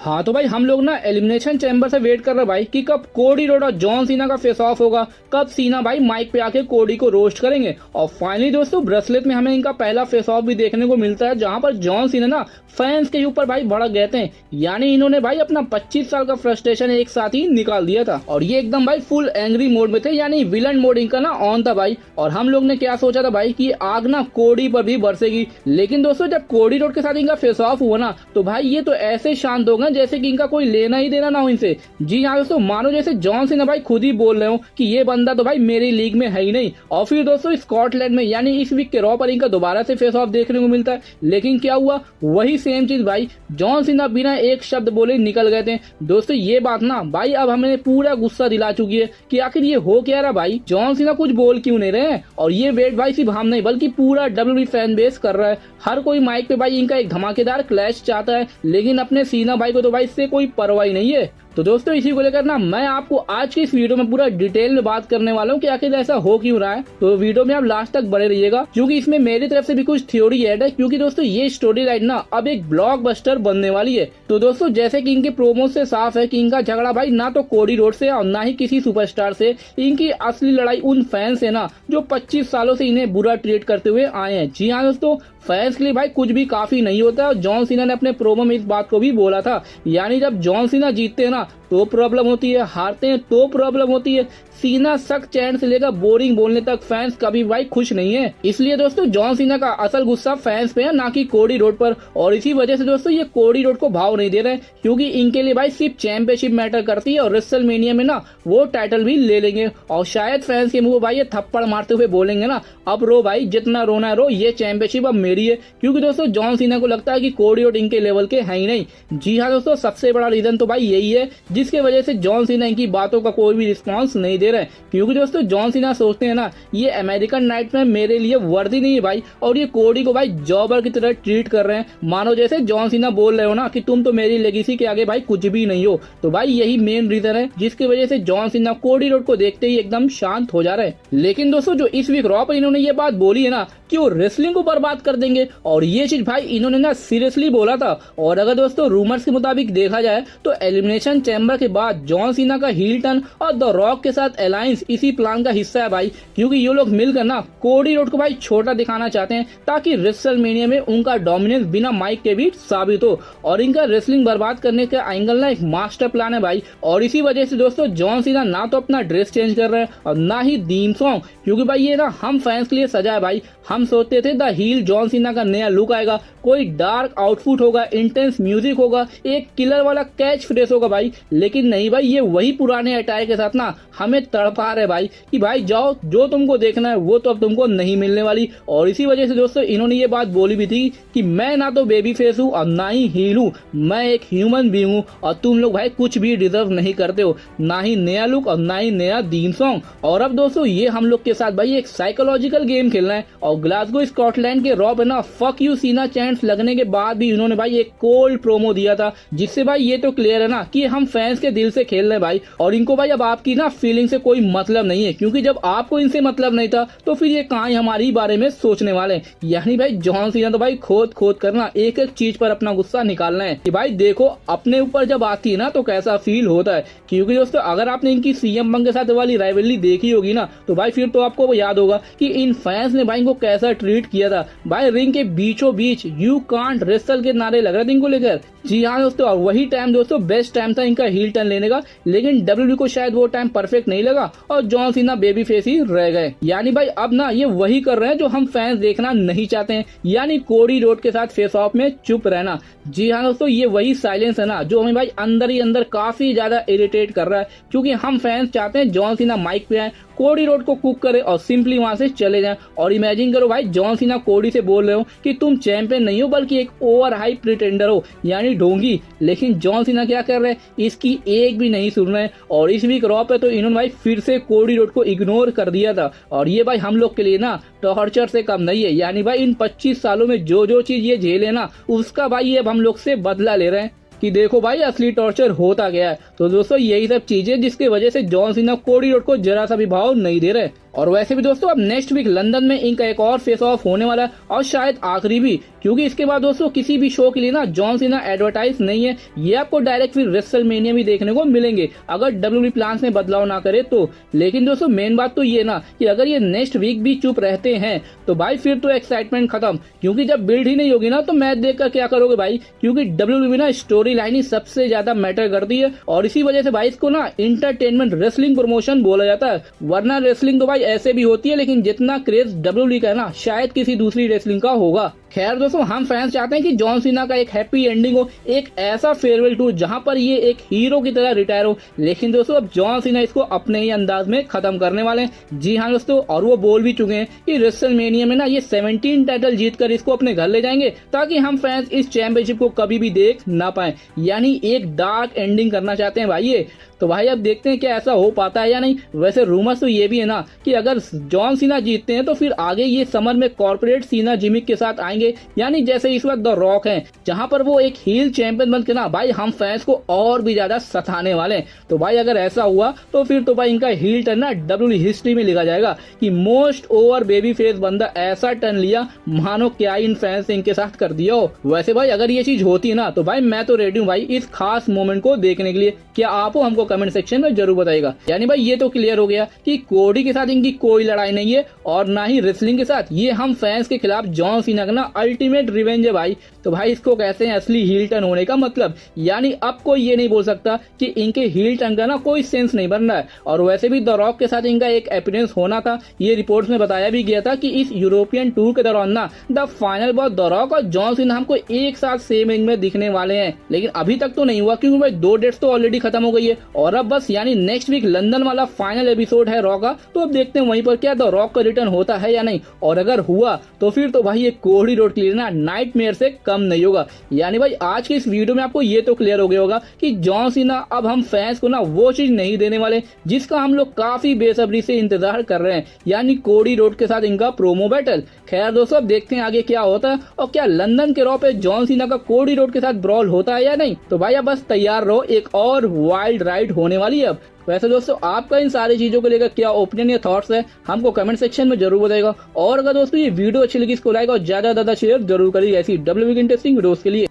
हाँ तो भाई हम लोग ना एलिमिनेशन चैम्बर से वेट कर रहे हैं भाई कि कब कोडी रोड और जॉन सीना का फेस ऑफ होगा, कब सीना भाई माइक पे आके कोडी को रोस्ट करेंगे। और फाइनली दोस्तों ब्रेसलेट में हमें इनका पहला फेस ऑफ भी देखने को मिलता है, जहां पर जॉन सीना ना फैंस के ऊपर भाई भड़क गए थे। यानी इन्होंने भाई अपना 25 साल का फ्रस्ट्रेशन एक साथ ही निकाल दिया था और ये एकदम भाई फुल एंग्री मोड में थे, यानी विलन मोड इनका ना ऑन था भाई। और हम लोग ने क्या सोचा था भाई कि आग ना कोडी पर भी बरसेगी, लेकिन दोस्तों जब कोडी रोड के साथ इनका फेस ऑफ हुआ ना तो भाई ये तो ऐसे शांत हो गए जैसे कि इनका कोई लेना ही देना ना हो इनसे। जी हाँ दोस्तों, मानो जैसे जॉन सीना भाई खुद ही बोल रहे हो कि ये बंदा तो भाई मेरी लीग में है ही नहीं। और फिर दोस्तों स्कॉटलैंड में यानी इस वीक के रॉ पर इनका दोबारा से फेस ऑफ देखने को मिलता है, लेकिन क्या हुआ वही सेम चीज भाई, जॉन सीना बिना एक शब्द बोले निकल गए थे। दोस्तों ये बात ना भाई अब हमें पूरा गुस्सा दिला चुकी है कि आखिर ये हो क्या रहा भाई, जॉन सीना कुछ बोल क्यों नहीं रहे हैं। और ये वेट भाई सिर्फ हम नहीं बल्कि पूरा WWE फैन बेस कर रहा है। हर कोई माइक पे भाई इनका एक धमाकेदार क्लैश चाहता है, लेकिन अपने सीना भाई को तो भाई इससे कोई परवाह नहीं है। तो दोस्तों इसी को लेकर ना मैं आपको आज की इस वीडियो में पूरा डिटेल में बात करने वाला हूँ कि आखिर ऐसा हो क्यों रहा है। तो वीडियो में आप लास्ट तक बने रहिएगा क्योंकि इसमें मेरी तरफ से भी कुछ थ्योरी ऐड है, क्योंकि दोस्तों ये स्टोरी लाइन ना अब एक ब्लॉकबस्टर बनने वाली है। तो दोस्तों जैसे कि इनके प्रोमो से साफ है कि इनका झगड़ा भाई ना तो कोडी रोड से और ना ही किसी सुपरस्टार से, इनकी असली लड़ाई उन फैंस से ना जो 25 सालों से इन्हें बुरा ट्रीट करते हुए आए हैं। जी हाँ दोस्तों, फैंस के लिए भाई कुछ भी काफी नहीं होता और जॉन सीना ने अपने प्रोमो में इस बात को भी बोला था। यानी जब जॉन सीना जीतते हैं ना तो प्रॉब्लम होती है, हारते हैं तो प्रॉब्लम होती है। सीना सख्त चैन से लेकर बोरिंग बोलने तक फैंस कभी भाई खुश नहीं है। इसलिए दोस्तों जॉन सीना का असल गुस्सा फैंस पे है, ना कि कोडी रोड पर। और इसी वजह से दोस्तों ये कोडी रोड को भाव नहीं दे रहे, क्योंकि इनके लिए भाई सिर्फ चैंपियनशिप मैटर करती है और रेसलमेनिया में ना वो टाइटल भी ले लेंगे। और शायद फैंस के मुंह भाई ये थप्पड़ मारते हुए बोलेंगे ना, अब रो भाई जितना रोना है रो, ये चैंपियनशिप अब मेरी है। क्योंकि दोस्तों जॉन सीना को लगता है कि कोडी रोड इनके लेवल के है ही नहीं। जी हाँ दोस्तों, सबसे बड़ा रीजन तो भाई यही है जिसके वजह से जॉन सीना इनकी बातों का कोई भी रिस्पॉन्स नहीं दे रहे। क्योंकि दोस्तों जॉन सीना सोचते हैं ना ये अमेरिकन नाइट में मेरे लिए वर्दी नहीं है भाई, और ये कोडी को भाई जॉबर की तरह ट्रीट कर रहे हैं, मानो जैसे जॉन सीना बोल रहे हो ना कि तुम तो मेरी लेगेसी के आगे भाई कुछ भी नहीं हो। तो भाई यही मेन रीजन है जिसकी वजह से जॉन सीना कोडी रोड को देखते ही एकदम शांत हो जा रहे हैं। लेकिन दोस्तों जो इस वीक रॉ पर इन्होंने ये बात बोली है ना कि वो रेसलिंग को बर्बाद कर देंगे, और ये चीज भाई इन्होंने ना सीरियसली बोला था। और अगर दोस्तों रूमर्स के मुताबिक देखा जाए तो एलिमिनेशन चैम्बर के बाद जॉन सीना का हील टर्न और द रॉक के साथ अलायंस इसी प्लान का हिस्सा है भाई, क्योंकि ये लोग मिलकर ना कोडी रोड को भाई छोटा दिखाना चाहते हैं ताकि रेसलमेनिया में उनका डोमिनेंस बिना माइक के भी साबित हो। और इनका रेसलिंग बर्बाद करने का एंगल ना एक मास्टर प्लान है भाई। और इसी वजह से दोस्तों जॉन सीना ना तो अपना ड्रेस चेंज कर रहे हैं और ना ही थीम सॉन्ग, क्योंकि भाई ये ना हम फैंस के लिए सजा है भाई। हम सोचते थे द हील जॉन सीना का नया लुक आएगा, कोई डार्क आउटफिट होगा, इंटेंस म्यूजिक होगा, एक किलर वाला कैच फ्रेस होगा भाई, लेकिन नहीं भाई ये वही पुराने अटायर के साथ ना हमें तड़पा रहे भाई कि भाई जाओ जो तुमको देखना है वो तो अब तुमको नहीं मिलने वाली। और इसी वजह से दोस्तों इन्होंने ये बात बोली भी थी कि मैं ना तो बेबी फेस हूँ और ना ही हील हूँ, मैं एक ह्यूमन बीइंग हूँ और तुम लोग भाई कुछ भी डिजर्व नहीं करते हो, ना ही नया लुक और ना ही नया थीम सॉन्ग। और अब दोस्तों ये हम लोग के साथ भाई एक साइकोलॉजिकल गेम खेलना है। और ग्लासगो स्कॉटलैंड के रॉ पे ना फक यू सीना चैंट्स लगने के बाद भी इन्होंने भाई एक कोल्ड प्रोमो दिया था, जिससे भाई ये तो क्लियर है ना कि हम फैंस के दिल से खेल रहे हैं भाई। और इनको भाई अब आपकी ना फीलिंग से कोई मतलब नहीं है, क्योंकि जब आपको इनसे मतलब नहीं था तो फिर ये कहाँ हमारी बारे में सोचने वाले। यानी भाई जॉन सीना तो भाई खोद खोद करना एक एक चीज पर अपना गुस्सा निकालना है कि भाई देखो अपने ऊपर जब आती है ना तो कैसा फील होता है। क्योंकि दोस्तों अगर आपने इनकी सीएम पंग के साथ वाली राइवलरी देखी होगी ना तो भाई फिर तो आपको याद होगा कि इन फैंस ने भाई इनको कैसा ट्रीट किया था। भाई रिंग के बीचों बीच यू कांट रेसल के नारे लग रहे थे इनको लेकर। जी हाँ दोस्तों, और वही टाइम दोस्तों बेस्ट टाइम था इनका हील टर्न लेने का, लेकिन WWE को शायद वो टाइम परफेक्ट नहीं लगा और जॉन सीना बेबी फेस ही रह गए। यानी भाई अब ना ये वही कर रहे हैं जो हम फैंस देखना नहीं चाहते हैं, यानी कोडी रोड के साथ फेस ऑफ में चुप रहना। जी हाँ दोस्तों, ये वही साइलेंस है ना जो हमें भाई अंदर ही अंदर काफी ज्यादा इरिटेट कर रहा है, क्योंकि हम फैंस चाहते हैं जॉन सीना माइक पे आए, कोडी रोड को कुक करे और सिंपली वहां से चले जाएं। और इमेजिन करो भाई जॉन सीना कोडी से बोल रहे हो कि तुम चैंपियन नहीं हो बल्कि एक ओवर हाई प्रिटेंडर हो, यानी ढोंगी। लेकिन जॉन सीना क्या कर रहे हैं, इसकी एक भी नहीं सुन रहे। और इस वीक रॉ पे तो इन्होंने भाई फिर से कोडी रोड को इग्नोर कर दिया था, और ये भाई हम लोग के लिए ना टॉर्चर से कम नहीं है। यानी भाई इन 25 सालों में जो जो चीज ये झेले ना उसका भाई ये अब हम लोग से बदला ले रहे हैं कि देखो भाई असली टॉर्चर होता गया है। तो दोस्तों यही सब चीजें जिसकी वजह से जॉन सीना कोडी रोड को जरा सा भी भाव नहीं दे रहे। और वैसे भी दोस्तों अब नेक्स्ट वीक लंदन में इनका एक और फेस ऑफ होने वाला है और शायद आखिरी भी, क्योंकि इसके बाद दोस्तों किसी भी शो के लिए ना जॉन सीना एडवर्टाइज नहीं है। ये आपको डायरेक्ट फिर रेसलमेनिया भी देखने को मिलेंगे अगर डब्ल्यूडब्ल्यूई प्लान्स में बदलाव ना करे तो। लेकिन दोस्तों मेन बात तो ये ना कि अगर ये नेक्स्ट वीक भी चुप रहते हैं तो भाई फिर तो एक्साइटमेंट खत्म, क्योंकि जब बिल्ड ही नहीं होगी ना तो मैच देखकर क्या करोगे भाई, क्योंकि डब्ल्यूडब्ल्यूई ना स्टोरी लाइन ही सबसे ज्यादा मैटर करती है और इसी वजह से भाई इसको ना इंटरटेनमेंट रेसलिंग प्रमोशन बोला जाता है। वरना रेसलिंग तो भाई ऐसे भी होती है, लेकिन जितना क्रेज डब्ल्यूडब्ल्यूई का है ना शायद किसी दूसरी रेसलिंग का होगा। खैर दोस्तों हम फैंस चाहते हैं कि जॉन सीना का एक हैप्पी एंडिंग हो, एक ऐसा फेयरवेल टूर जहां पर ये एक हीरो की तरह रिटायर हो। लेकिन दोस्तों अब जॉन सीना इसको अपने ही अंदाज में खत्म करने वाले हैं। जी हाँ दोस्तों, और वो बोल भी चुके हैं कि रेसलमेनिया में ना ये 17 टाइटल जीतकर इसको अपने घर ले जाएंगे ताकि हम फैंस इस चैंपियनशिप को कभी भी देख ना पाए। यानी एक डार्क एंडिंग करना चाहते हैं भाई ये। तो भाई अब देखते हैं क्या ऐसा हो पाता है या नहीं। वैसे रूमर्स तो ये भी है ना कि अगर जॉन सीना जीतते हैं तो फिर आगे ये समर में कॉर्पोरेट सीना जिमिक के साथ आएंगे, यानी जैसे इस वक्त द रॉक हैं, जहां पर वो एक हील चैंपियन बन के ना भाई हम फैंस को और भी ज्यादा सताने वाले हैं। तो भाई अगर ऐसा हुआ तो फिर तो भाई इनका हील टर्न ना डब्ल्यूडब्ल्यूई हिस्ट्री में लिखा जाएगा कि मोस्ट ओवर बेबी फेस बंदा ऐसा टर्न लिया मानो क्या इन फैंस ने इनके साथ कर दिया हो। वैसे भाई अगर ये चीज होती है ना तो भाई मैं तो रेडी हूँ भाई इस खास मोमेंट को देखने के लिए। क्या आप हो हमको कमेंट सेक्शन में जरूर बताइएगा। यानी भाई ये तो क्लियर हो गया कि कोडी के साथ इनकी कोई लड़ाई नहीं है और ना ही रेसलिंग के साथ, ये हम फैंस के खिलाफ जॉन सीना का ना अल्टीमेट रिवेंज है भाई। तो भाई इसको कहते हैं असली हील टर्न होने का मतलब। यानी अब कोई ये नहीं बोल सकता कि इनके हील टर्न का ना कोई सेंस नहीं बन रहा है। और वैसे भी द रॉक के साथ इनका एक अपीयरेंस होना था, ये रिपोर्ट्स में बताया भी गया था कि इस यूरोपियन टूर के दौरान ना the final boss the rock और जॉन सीना हमको एक साथ सेम रिंग में दिखने वाले हैं। लेकिन अभी तक तो नहीं हुआ क्योंकि भाई 2 डेट्स तो ऑलरेडी खत्म हो गई है और अब बस यानी नेक्स्ट वीक लंदन वाला फाइनल एपिसोड है रॉ का। तो अब देखते हैं वहीं पर क्या द रॉक का रिटर्न होता है या नहीं, और अगर हुआ तो फिर तो भाई ये कोडी रोड क्लियर ना नाइटमेयर से कम नहीं होगा। यानी भाई आज की इस वीडियो में आपको ये तो क्लियर हो गया होगा कि जॉन सीना अब हम फैंस को ना वो चीज नहीं देने वाले जिसका हम लोग काफी बेसब्री से इंतजार कर रहे हैं, यानी कोडी रोड के साथ इनका प्रोमो बैटल। खैर दोस्तों अब देखते हैं आगे क्या होता है और क्या लंदन के रॉ पे जॉन सीना का कोडी रोड के साथ ब्रॉल होता है या नहीं। तो भाई अब बस तैयार रहो, एक और वाइल्ड राइड होने वाली है अब। वैसे दोस्तों आपका इन सारी चीजों को लेकर क्या ओपिनियन या थॉट्स है हमको कमेंट सेक्शन में जरूर बताइएगा। और अगर दोस्तों ये वीडियो अच्छी लगी इसको लाइक और ज्यादा शेयर जरूर करिए ऐसी डब्ल्यूडब्ल्यूई इंटरेस्टिंग वीडियोस के लिए।